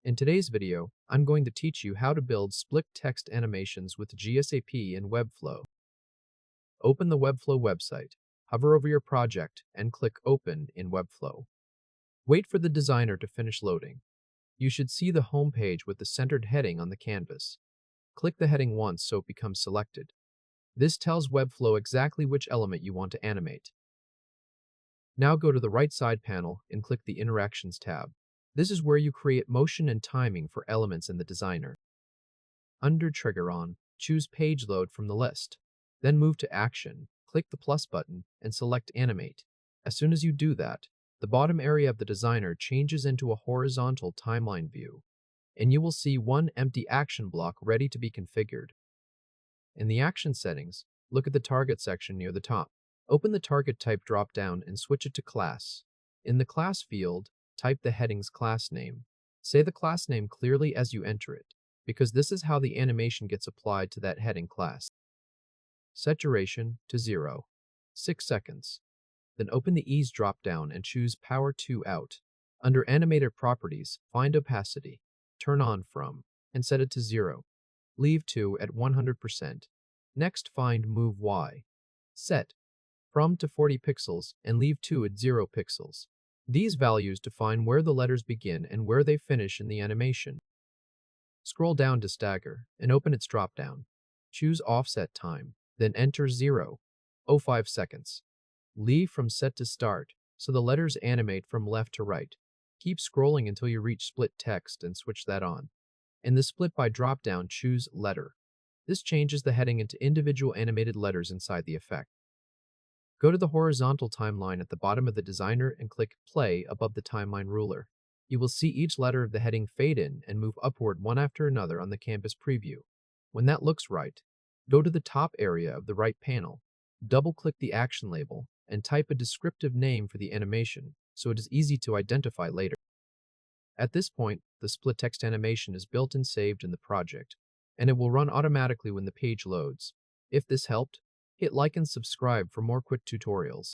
In today's video, I'm going to teach you how to build split text animations with GSAP and Webflow. Open the Webflow website, hover over your project, and click Open in Webflow. Wait for the designer to finish loading. You should see the home page with the centered heading on the canvas. Click the heading once so it becomes selected. This tells Webflow exactly which element you want to animate. Now go to the right side panel and click the Interactions tab. This is where you create motion and timing for elements in the designer. Under Trigger On, choose Page Load from the list. Then move to Action, click the plus button, and select Animate. As soon as you do that, the bottom area of the designer changes into a horizontal timeline view, and you will see one empty action block ready to be configured. In the Action settings, look at the Target section near the top. Open the Target Type drop-down and switch it to Class. In the Class field, type the heading's class name. Say the class name clearly as you enter it, because this is how the animation gets applied to that heading class. Set duration to 0, 6 seconds. Then open the Ease drop-down and choose Power2 Out. Under Animator Properties, find Opacity, turn on from, and set it to 0. Leave 2 at 100%. Next, find Move Y. Set from to 40 pixels and leave 2 at 0 pixels. These values define where the letters begin and where they finish in the animation. Scroll down to Stagger and open its drop-down. Choose Offset Time, then enter 0.05 seconds. Leave from Set to Start so the letters animate from left to right. Keep scrolling until you reach Split Text and switch that on. In the Split by drop-down, choose Letter. This changes the heading into individual animated letters inside the effect. Go to the horizontal timeline at the bottom of the designer and click Play above the timeline ruler. You will see each letter of the heading fade in and move upward one after another on the canvas preview. When that looks right, go to the top area of the right panel, double-click the action label, and type a descriptive name for the animation so it is easy to identify later. At this point, the split text animation is built and saved in the project, and it will run automatically when the page loads. If this helped, hit like and subscribe for more quick tutorials.